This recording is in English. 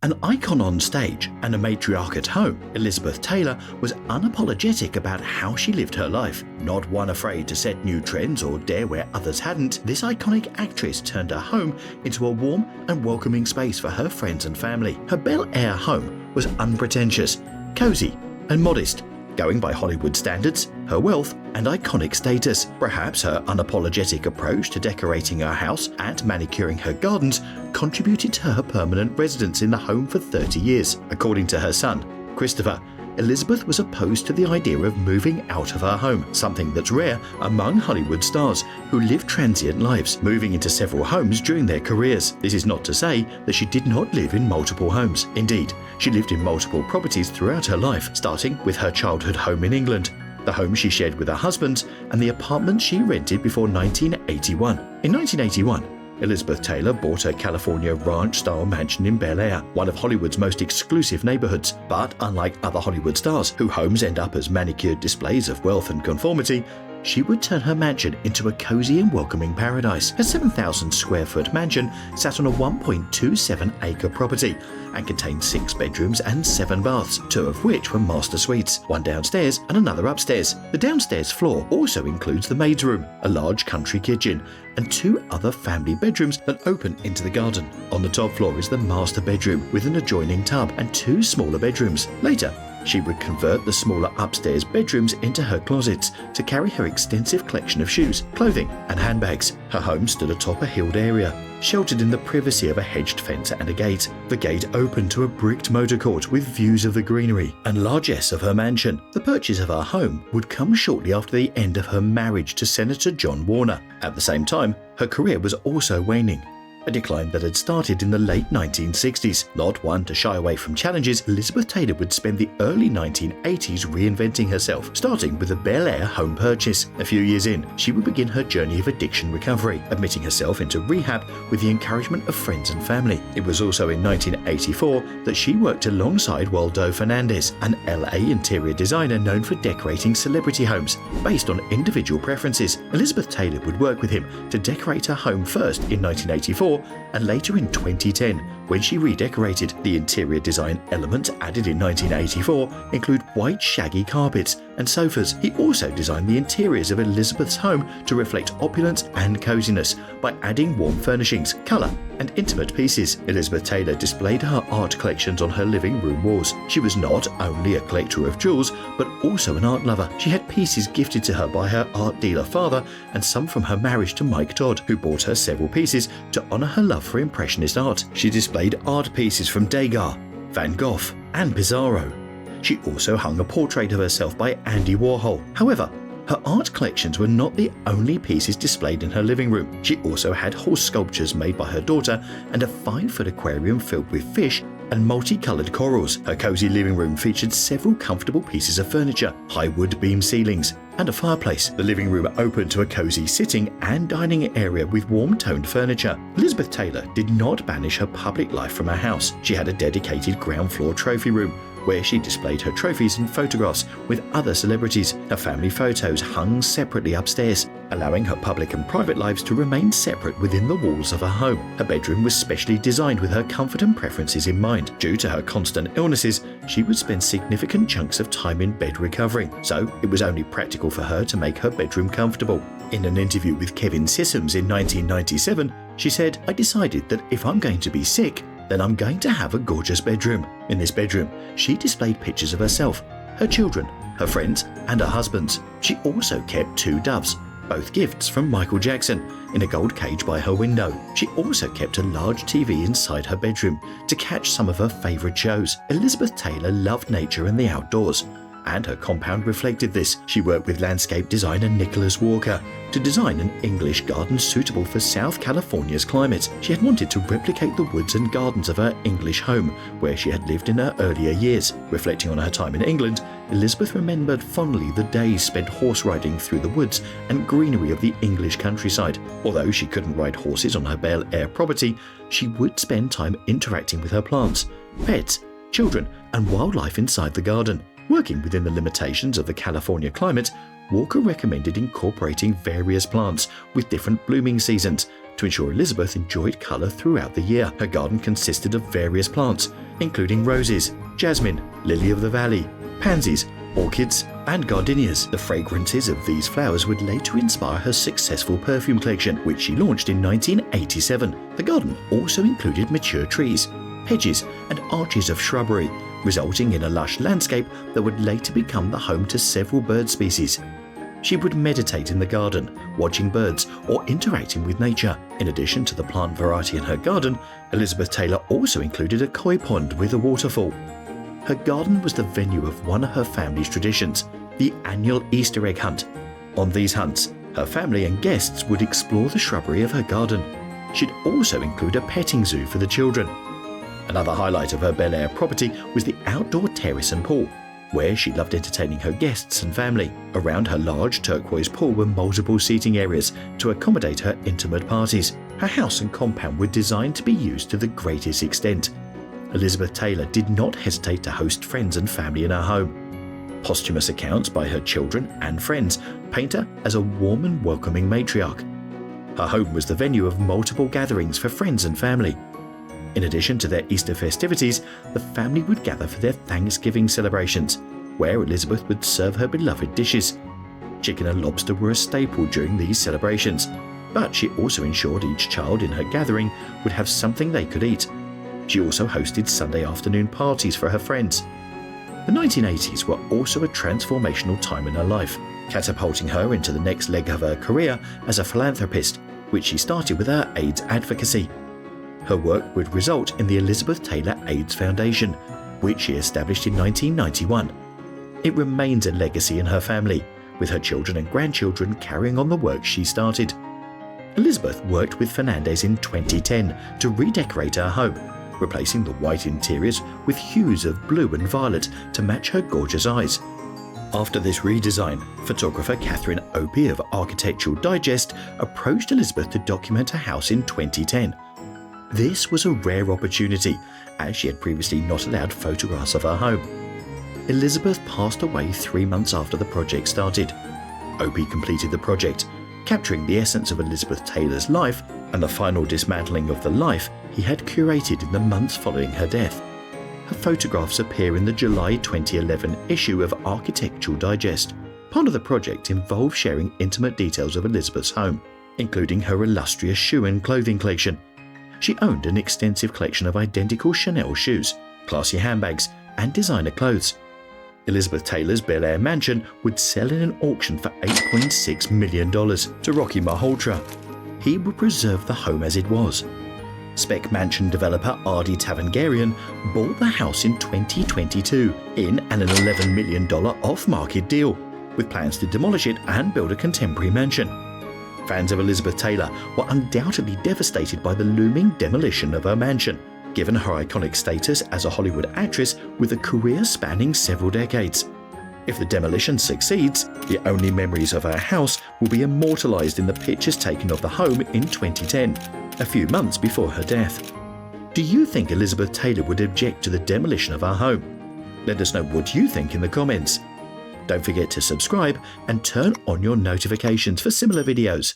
An icon on stage and a matriarch at home, Elizabeth Taylor was unapologetic about how she lived her life. Not one afraid to set new trends or dare where others hadn't, this iconic actress turned her home into a warm and welcoming space for her friends and family. Her Bel Air home was unpretentious, cozy and modest, going by Hollywood standards, her wealth and iconic status. Perhaps her unapologetic approach to decorating her house and manicuring her gardens contributed to her permanent residence in the home for 30 years. According to her son, Christopher, Elizabeth was opposed to the idea of moving out of her home, something that's rare among Hollywood stars who live transient lives, moving into several homes during their careers. This is not to say that she did not live in multiple homes. Indeed, she lived in multiple properties throughout her life, starting with her childhood home in England, the home she shared with her husband, and the apartment she rented before 1981. In 1981, Elizabeth Taylor bought her California ranch-style mansion in Bel Air, one of Hollywood's most exclusive neighborhoods. But unlike other Hollywood stars, whose homes end up as manicured displays of wealth and conformity, she would turn her mansion into a cozy and welcoming paradise. Her 7,000 square foot mansion sat on a 1.27 acre property and contained 6 bedrooms and 7 baths, 2 of which were master suites, one downstairs and another upstairs. The downstairs floor also includes the maid's room, a large country kitchen, and 2 other family bedrooms that open into the garden. On the top floor is the master bedroom with an adjoining tub and 2 smaller bedrooms. Later, she would convert the smaller upstairs bedrooms into her closets to carry her extensive collection of shoes, clothing, and handbags. Her home stood atop a hilled area, sheltered in the privacy of a hedged fence and a gate. The gate opened to a bricked motor court with views of the greenery and largesse of her mansion. The purchase of her home would come shortly after the end of her marriage to Senator John Warner. At the same time, her career was also waning, a decline that had started in the late 1960s. Not one to shy away from challenges, Elizabeth Taylor would spend the early 1980s reinventing herself, starting with a Bel Air home purchase. A few years in, she would begin her journey of addiction recovery, admitting herself into rehab with the encouragement of friends and family. It was also in 1984 that she worked alongside Waldo Fernandez, an LA interior designer known for decorating celebrity homes based on individual preferences. Elizabeth Taylor would work with him to decorate her home first in 1984 and later in 2010 when she redecorated. The interior design elements added in 1984 include white shaggy carpets and sofas. He also designed the interiors of Elizabeth's home to reflect opulence and coziness by adding warm furnishings, colour and intimate pieces. Elizabeth Taylor displayed her art collections on her living room walls. She was not only a collector of jewels, but also an art lover. She had pieces gifted to her by her art dealer father and some from her marriage to Mike Todd, who bought her several pieces to honour her love for Impressionist art. She displayed art pieces from Degas, Van Gogh and Pissarro. She also hung a portrait of herself by Andy Warhol. However, her art collections were not the only pieces displayed in her living room. She also had horse sculptures made by her daughter and a 5-foot aquarium filled with fish and multicoloured corals. Her cosy living room featured several comfortable pieces of furniture, high wood beam ceilings, and a fireplace. The living room opened to a cosy sitting and dining area with warm-toned furniture. Elizabeth Taylor did not banish her public life from her house. She had a dedicated ground floor trophy room where she displayed her trophies and photographs with other celebrities. Her family photos hung separately upstairs, allowing her public and private lives to remain separate within the walls of her home. Her bedroom was specially designed with her comfort and preferences in mind. Due to her constant illnesses, she would spend significant chunks of time in bed recovering, so it was only practical for her to make her bedroom comfortable. In an interview with Kevin Sissoms in 1997, she said, "I decided that if I'm going to be sick, then I'm going to have a gorgeous bedroom." In this bedroom, she displayed pictures of herself, her children, her friends, and her husbands. She also kept 2 doves, both gifts from Michael Jackson, in a gold cage by her window. She also kept a large TV inside her bedroom to catch some of her favourite shows. Elizabeth Taylor loved nature and the outdoors, and her compound reflected this. She worked with landscape designer Nicholas Walker to design an English garden suitable for South California's climate. She had wanted to replicate the woods and gardens of her English home, where she had lived in her earlier years. Reflecting on her time in England, Elizabeth remembered fondly the days spent horse riding through the woods and greenery of the English countryside. Although she couldn't ride horses on her Bel Air property, she would spend time interacting with her plants, pets, children, and wildlife inside the garden. Working within the limitations of the California climate, Walker recommended incorporating various plants with different blooming seasons to ensure Elizabeth enjoyed colour throughout the year. Her garden consisted of various plants, including roses, jasmine, lily of the valley, pansies, orchids, and gardenias. The fragrances of these flowers would later inspire her successful perfume collection, which she launched in 1987. The garden also included mature trees, hedges, and arches of shrubbery, resulting in a lush landscape that would later become the home to several bird species. She would meditate in the garden, watching birds or interacting with nature. In addition to the plant variety in her garden, Elizabeth Taylor also included a koi pond with a waterfall. Her garden was the venue of one of her family's traditions, the annual Easter egg hunt. On these hunts, her family and guests would explore the shrubbery of her garden. She'd also include a petting zoo for the children. Another highlight of her Bel Air property was the outdoor terrace and pool, where she loved entertaining her guests and family. Around her large turquoise pool were multiple seating areas to accommodate her intimate parties. Her house and compound were designed to be used to the greatest extent. Elizabeth Taylor did not hesitate to host friends and family in her home. Posthumous accounts by her children and friends paint her as a warm and welcoming matriarch. Her home was the venue of multiple gatherings for friends and family. In addition to their Easter festivities, the family would gather for their Thanksgiving celebrations, where Elizabeth would serve her beloved dishes. Chicken and lobster were a staple during these celebrations, but she also ensured each child in her gathering would have something they could eat. She also hosted Sunday afternoon parties for her friends. The 1980s were also a transformational time in her life, catapulting her into the next leg of her career as a philanthropist, which she started with her AIDS advocacy. Her work would result in the Elizabeth Taylor AIDS Foundation, which she established in 1991. It remains a legacy in her family, with her children and grandchildren carrying on the work she started. Elizabeth worked with Fernandez in 2010 to redecorate her home, replacing the white interiors with hues of blue and violet to match her gorgeous eyes. After this redesign, photographer Catherine Opie of Architectural Digest approached Elizabeth to document her house in 2010. This was a rare opportunity, as she had previously not allowed photographs of her home. Elizabeth passed away 3 months after the project started. Opie completed the project, capturing the essence of Elizabeth Taylor's life and the final dismantling of the life he had curated in the months following her death. Her photographs appear in the July 2011 issue of Architectural Digest. Part of the project involved sharing intimate details of Elizabeth's home, including her illustrious shoe and clothing collection. She owned an extensive collection of identical Chanel shoes, classy handbags, and designer clothes. Elizabeth Taylor's Bel Air mansion would sell in an auction for $8.6 million to Rocky Malhotra. He would preserve the home as it was. Spec mansion developer Ardi Tavangarian bought the house in 2022 in an $11 million off-market deal, with plans to demolish it and build a contemporary mansion. Fans of Elizabeth Taylor were undoubtedly devastated by the looming demolition of her mansion, given her iconic status as a Hollywood actress with a career spanning several decades. If the demolition succeeds, the only memories of her house will be immortalized in the pictures taken of the home in 2010, a few months before her death. Do you think Elizabeth Taylor would object to the demolition of her home? Let us know what you think in the comments. Don't forget to subscribe and turn on your notifications for similar videos.